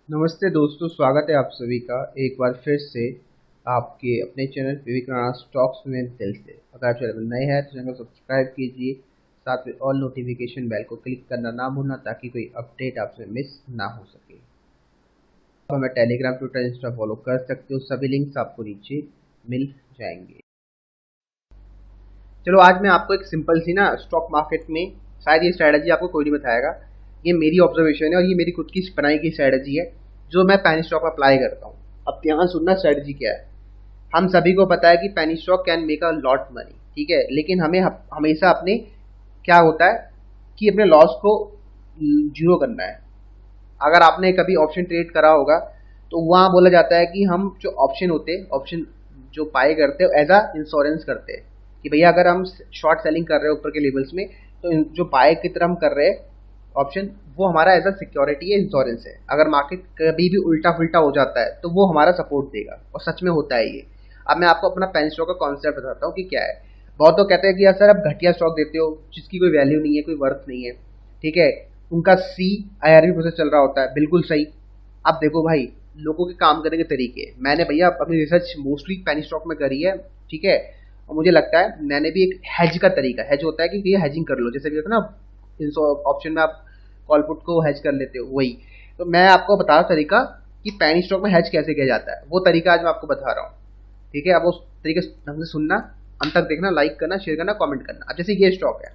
नमस्ते दोस्तों, स्वागत है आप सभी का एक बार फिर से आपके अपने चैनल विवेक राणा स्टॉक्स में दिल से। अगर आप चैनल में नए हैं तो चैनल को सब्सक्राइब कीजिए, साथ में ऑल नोटिफिकेशन बेल को क्लिक करना ना भूलना ताकि कोई अपडेट आपसे मिस ना हो सके। आप हमें टेलीग्राम, ट्विटर, इंस्टा फॉलो कर सकते हो, सभी लिंक्स आपको नीचे मिल जाएंगे। चलो आज मैं आपको एक सिंपल सी ना स्टॉक मार्केट में, शायद ये स्ट्रैटेजी आपको कोई नहीं बताएगा, ये मेरी ऑब्जर्वेशन है और ये मेरी खुद की बनाई की स्ट्रैटेजी है जो मैं पेनी स्टॉक में अप्लाई करता हूँ। अब ध्यान सुनना स्ट्रैटेजी क्या है। हम सभी को पता है कि penny stock can make a lot money, ठीक है, लेकिन हमें हमेशा अपने क्या होता है कि अपने लॉस को जीरो करना है। अगर आपने कभी ऑप्शन ट्रेड करा होगा तो वहाँ बोला जाता है कि हम जो ऑप्शन होते हैं, ऑप्शन जो बाय करते हैं एज अ इंश्योरेंस करते हैं कि भैया अगर हम शॉर्ट सेलिंग कर रहे हैं ऊपर के लेवल्स में तो जो बाय की तरह हम कर रहे हैं ऑप्शन, वो हमारा एज अ सिक्योरिटी है, इंश्योरेंस है। अगर मार्केट कभी भी उल्टा फुल्टा हो जाता है तो वो हमारा सपोर्ट देगा और सच में होता है ये। अब मैं आपको अपना पेनी स्टॉक का कॉन्सेप्ट बताता हूँ कि क्या है। बहुत लोग कहते हैं कि यार सर आप घटिया स्टॉक देते हो जिसकी कोई वैल्यू नहीं है, कोई वर्थ नहीं है, ठीक है, उनका CIRP प्रोसेस चल रहा होता है। बिल्कुल सही। अब देखो भाई, लोगों के काम करने के तरीके, मैंने भैया अपनी रिसर्च मोस्टली पेनी स्टॉक में करी है, ठीक है, और मुझे लगता है मैंने भी एक हेज का तरीका, हेज होता है कि ये हेजिंग कर लो, जैसे भी होता है ना ऑप्शन में आप कॉल पुट को हेज कर लेते हो, वही। तो मैं आपको बता रहा हूँ तरीका कि पेनी स्टॉक में हेज कैसे किया जाता है, वो तरीका आज मैं आपको बता रहा हूँ, ठीक है। अब उस तरीके ढंग से सुनना, अंत तक देखना, लाइक करना, शेयर करना, कमेंट करना। अब जैसे ये स्टॉक है,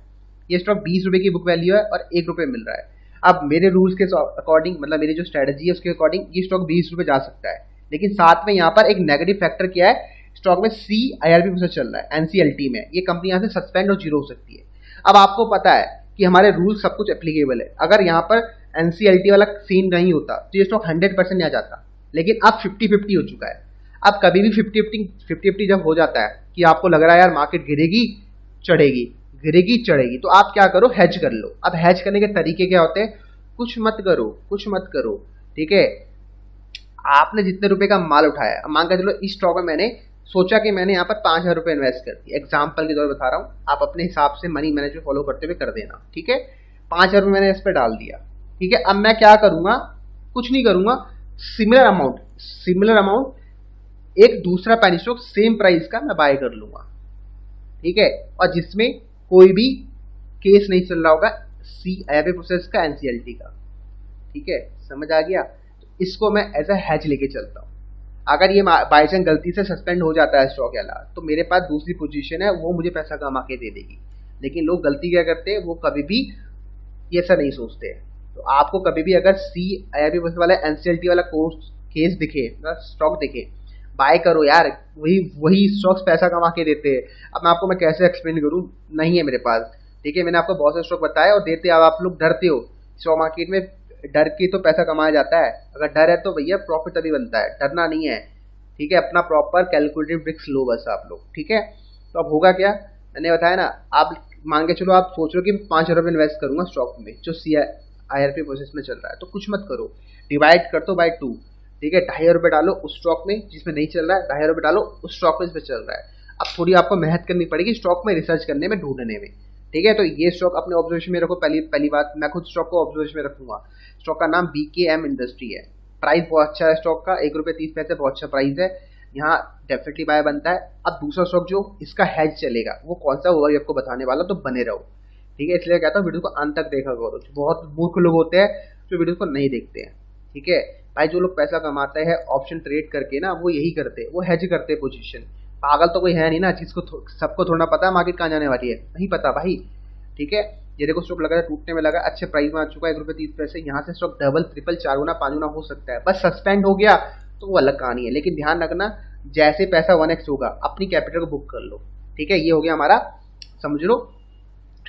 ये स्टॉक 20 रुपये की बुक वैल्यू है और 1 रुपये मिल रहा है। अब मेरे रूल्स के अकॉर्डिंग, मतलब मेरी जो स्ट्रेटजी है उसके अकॉर्डिंग ये स्टॉक 20 रुपये जा सकता है, लेकिन साथ में यहाँ पर एक नेगेटिव फैक्टर क्या है, स्टॉक में CIRP प्रोसेस चल रहा है, NCLT में। ये कंपनी यहाँ से सस्पेंड और जीरो हो सकती है। अब आपको पता है कि हमारे रूल सब कुछ एप्लीकेबल है। अगर यहाँ पर NCLT वाला सीन नहीं होता तो ये स्टॉक 100% आ जाता, लेकिन अब 50-50 हो चुका है। अब कभी भी 50-50 जब हो जाता है कि आपको लग रहा है यार मार्केट गिरेगी चढ़ेगी, गिरेगी चढ़ेगी, तो आप क्या करो, हेज कर लो। अब हेज करने के तरीके क्या होते हैं, कुछ मत करो, कुछ मत करो, ठीक है। आपने जितने रुपए का माल उठाया, अब मान के चलो इस स्टॉक में मैंने सोचा कि मैंने यहाँ पर 5,000 रुपये इन्वेस्ट कर दिए, एग्जाम्पल के तौर पर बता रहा हूँ, आप अपने हिसाब से मनी मैनेजमेंट फॉलो करते हुए कर देना, ठीक है। 5,000 रुपये मैंने इस पर डाल दिया, ठीक है। अब मैं क्या करूँगा, कुछ नहीं करूँगा, सिमिलर अमाउंट एक दूसरा पेनी स्टॉक सेम प्राइस का मैं बाय कर लूँगा, ठीक है, और जिसमें कोई भी केस नहीं चल रहा होगा CIRP प्रोसेस का, NCLT का, ठीक है, समझ आ गया। तो इसको मैं एज अ हैज लेके चलता हूँ। अगर ये बाई चांस गलती से सस्पेंड हो जाता है स्टॉक वाला, तो मेरे पास दूसरी पोजीशन है, वो मुझे पैसा कमा के दे देगी। लेकिन लोग गलती क्या करते हैं, वो कभी भी ये ऐसा नहीं सोचते हैं। तो आपको कभी भी अगर CIRP प्रोसेस वाला, NCLT वाला कोर्स केस दिखे, स्टॉक दिखे, बाय करो यार, वही वही स्टॉक्स पैसा कमा के देते हैं। अब मैं कैसे एक्सप्लेन करूँ, नहीं है मेरे पास, ठीक है। मैंने आपको बहुत से स्टॉक बताया और देते, अब आप लोग डरते हो। स्टॉक मार्केट में डर के तो पैसा कमाया जाता है, अगर डर है तो भैया प्रॉफिट तभी बनता है, डरना नहीं है, ठीक है। अपना प्रॉपर कैलकुलेटिव रिस्क लो बस आप लोग, ठीक है। तो अब होगा क्या, मैंने बताया ना, आप मान के चलो, आप सोच रहे हो कि 5,000 रुपये इन्वेस्ट करूंगा स्टॉक में जो CIRP प्रोसेस में चल रहा है, तो कुछ मत करो, डिवाइड कर दो बाय 2, ठीक है। 2,500 रुपये डालो उस स्टॉक में जिसमें नहीं चल रहा है, 2,500 रुपये डालो उस स्टॉक में जिसमें चल रहा है। अब थोड़ी आपको मेहनत करनी पड़ेगी स्टॉक में रिसर्च करने में, ढूंढने में, ठीक है। तो ये स्टॉक अपने ऑब्जर्वेशन में रखो। पहली बात, मैं खुद स्टॉक को ऑब्जर्वेशन में रखूंगा। स्टॉक का नाम BKM इंडस्ट्री है, प्राइस बहुत अच्छा है स्टॉक का, 1 रुपये 30 पैसे, बहुत अच्छा प्राइस है, यहाँ डेफिनेटली बाय बनता है। अब दूसरा स्टॉक जो इसका हेज चलेगा वो कौन सा होगा, ये आपको बताने वाला, तो बने रहो, ठीक है। इसलिए कहता हूँ वीडियो को अंत तक देखा करो। बहुत मूर्ख लोग होते हैं जो वीडियो को नहीं देखते हैं, ठीक है भाई। जो लोग पैसा कमाते हैं ऑप्शन ट्रेड करके ना, वो यही करते हैं, वो हेज करते हैं पोजीशन। पागल तो कोई है नहीं ना, जिसको सबको थोड़ा पता है मार्केट कहाँ जाने वाली है, नहीं पता भाई, ठीक है। ये देखो स्टॉक लगा है, टूटने में लगा, अच्छे प्राइस में आ चुका है, 1 रुपये 30 पैसे। यहाँ से स्टॉक डबल, ट्रिपल, 4 गुना, 5 गुना हो सकता है, बस सस्पेंड हो गया तो वो अलग कहानी है। लेकिन ध्यान रखना, जैसे पैसा 1x होगा अपनी कैपिटल को बुक कर लो, ठीक है। ये हो गया हमारा, समझ लो,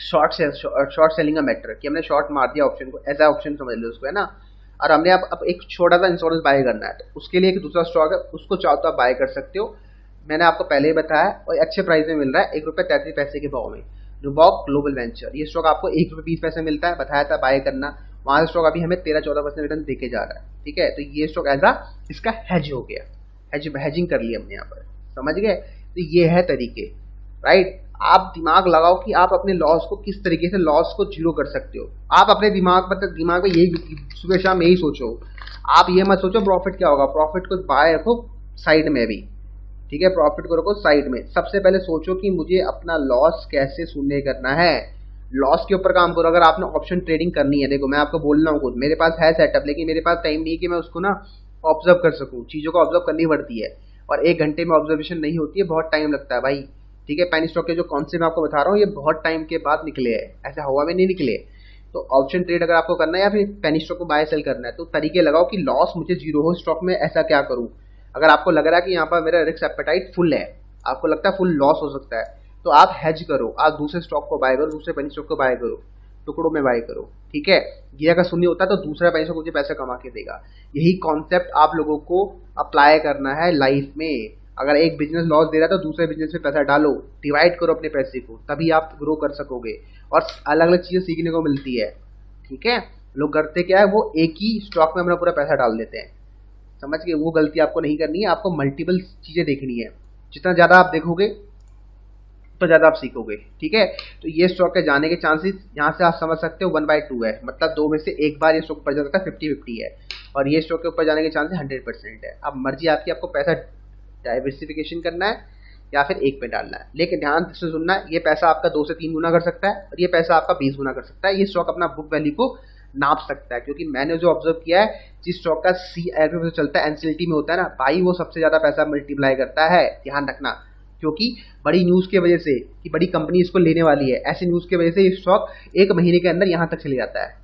शॉर्ट सेलिंग का मैटर, कि हमने शॉर्ट मार दिया ऑप्शन को, ऐसा ऑप्शन समझ लो उसको, है ना। और हमने अब एक छोटा सा इंश्योरेंस बाय करना है, तो उसके लिए एक दूसरा स्टॉक है, उसको चाहो तो आप बाय कर सकते हो। मैंने आपको पहले ही बताया, और अच्छे प्राइस में मिल रहा है, 1 रुपये 33 पैसे के भाव में। नुबॉक ग्लोबल वेंचर, ये स्टॉक आपको 1 रुपये 20 पैसे मिलता है, बताया था बाय करना। वहाँ से स्टॉक अभी हमें 13-14% रिटर्न देके जा रहा है, ठीक है। तो ये स्टॉक एज इसका हेज हो गया, हेजिंग कर लिया हमने यहाँ पर, समझ गए। तो ये है तरीके, राइट। आप दिमाग लगाओ कि आप अपने लॉस को किस तरीके से लॉस को जीरो कर सकते हो। आप अपने दिमाग में यही सुबह शाम यही सोचो, आप ये मत सोचो प्रॉफिट क्या होगा, प्रॉफिट को बाय रखो साइड में भी, ठीक है, प्रॉफिट को रखो साइड में। सबसे पहले सोचो कि मुझे अपना लॉस कैसे शून्य करना है, लॉस के ऊपर काम करो। अगर आपने ऑप्शन ट्रेडिंग करनी है, देखो मैं आपको बोल रहा हूँ खुद, मेरे पास है सेटअप, लेकिन मेरे पास टाइम नहीं है कि मैं उसको ना ऑब्जर्व कर सकूँ, चीज़ों को ऑब्जर्व करनी पड़ती है, और 1 घंटे में ऑब्जर्वेशन नहीं होती है, बहुत टाइम लगता है भाई, ठीक है। पेनी स्टॉक के जो कॉन्सेप्ट मैं आपको बता रहा हूँ ये बहुत टाइम के बाद निकले हैं, ऐसा हवा में नहीं निकले। तो ऑप्शन ट्रेड अगर आपको करना है या फिर पेनी स्टॉक को बाय सेल करना है, तो तरीके लगाओ कि लॉस मुझे जीरो हो स्टॉक में, ऐसा क्या करूँ। अगर आपको लग रहा है कि यहाँ पर मेरा रिस्क एपेटाइट फुल है, आपको लगता है फुल लॉस हो सकता है, तो आप हेज करो, आप दूसरे स्टॉक को बाय करो, दूसरे पेनी स्टॉक को बाय करो, टुकड़ों में बाय करो, ठीक है। ये अगर शून्य होता है तो दूसरा पेनी स्टॉक मुझे पैसा कमा के देगा। यही कॉन्सेप्ट आप लोगों को अप्लाई करना है लाइफ में। अगर एक बिजनेस लॉस दे रहा है तो दूसरे बिजनेस में पैसा डालो, डिवाइड करो अपने पैसे को, तभी आप ग्रो कर सकोगे और अलग अलग चीज़ें सीखने को मिलती है, ठीक है। लोग करते क्या है, वो एक ही स्टॉक में अपना पूरा पैसा डाल देते हैं, समझ गए, वो गलती आपको नहीं करनी है, आपको मल्टीपल चीज़ें देखनी है। जितना ज़्यादा आप देखोगे तो ज़्यादा आप सीखोगे, ठीक है। तो ये स्टॉक के जाने के चांसेस यहाँ से आप समझ सकते हो 1/2 है, मतलब 2 में से एक बार ये स्टॉक ऊपर जा सकता है, 50-50 है, और ये स्टॉक के ऊपर जाने के चांसेस 100% है। अब मर्जी आपकी, आपको पैसा डाइवर्सिफिकेशन करना है या फिर एक पे डालना है, लेकिन ध्यान से सुनना है, ये पैसा आपका 2 से 3 गुना कर सकता है और ये पैसा आपका 20 गुना कर सकता है। ये स्टॉक अपना बुक वैल्यू को नाप सकता है, क्योंकि मैंने जो ऑब्जर्व किया है, जिस स्टॉक का CR पे चलता है, एनसीएलटी में होता है ना भाई, वो सबसे ज़्यादा पैसा मल्टीप्लाई करता है, ध्यान रखना। क्योंकि बड़ी न्यूज़ की वजह से कि बड़ी कंपनी इसको लेने वाली है, ऐसी न्यूज़ की वजह से ये स्टॉक 1 महीने के अंदर यहाँ तक चले जाता है,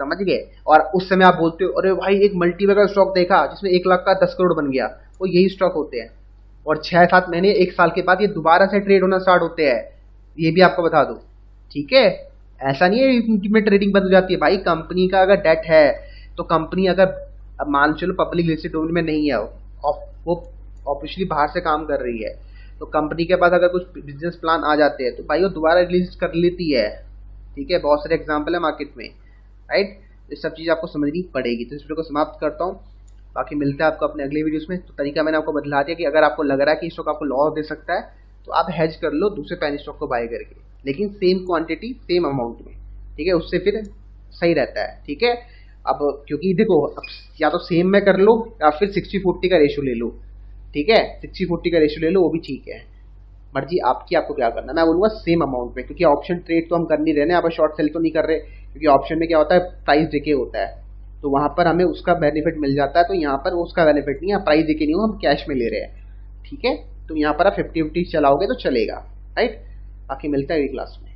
समझ गए। और उस समय आप बोलते हो अरे भाई एक मल्टीपल का स्टॉक देखा जिसमें 1 लाख का 10 करोड़ बन गया, वो यही स्टॉक होते हैं। और 6-7 महीने 1 साल के बाद ये दोबारा से ट्रेड होना स्टार्ट होते हैं, ये भी आपको बता दूं, ठीक है। ऐसा नहीं है में ट्रेडिंग बंद हो जाती है भाई। कंपनी का अगर डेट है तो कंपनी अगर, अब मान चलो पब्लिक लिस्टेड डोमेन में नहीं है, वो ऑफिशियली बाहर से काम कर रही है, तो कंपनी के पास अगर कुछ बिजनेस प्लान आ जाते हैं तो भाई वो दोबारा रिलीज कर लेती है, ठीक है। बहुत सारे एग्जाम्पल है मार्केट में, राइट। ये सब चीज़ आपको समझनी पड़ेगी। तो इस वीडियो को समाप्त करता हूँ, बाकी मिलता है आपको अपने अगले वीडियोस में। तो तरीका मैंने आपको बदला दिया कि अगर आपको लग रहा है कि स्टॉक आपको लॉस दे सकता है तो आप हेज कर लो दूसरे पेनी स्टॉक को बाय करके, लेकिन सेम क्वांटिटी सेम अमाउंट में, ठीक है, उससे फिर सही रहता है, ठीक है। अब क्योंकि देखो, अब या तो सेम में कर लो या फिर 60-40 का रेशियो ले लो, ठीक है, 60-40 का रेशियो ले लो, वो भी ठीक है, मर्जी आपकी, आपको क्या करना है। मैं बोलूँगा सेम अमाउंट में, क्योंकि ऑप्शन ट्रेड तो हम कर नहीं रहे ना, यहाँ पर शॉर्ट सेल तो नहीं कर रहे, क्योंकि ऑप्शन में क्या होता है, प्राइस डिके होता है, तो वहाँ पर हमें उसका बेनिफिट मिल जाता है। तो यहाँ पर उसका बेनिफिट नहीं है, प्राइस डिके नहीं हो, हम कैश में ले रहे हैं, ठीक है। तो यहाँ पर आप 50-50 चलाओगे तो चलेगा, राइट। बाकी मिलता है अगली क्लास में।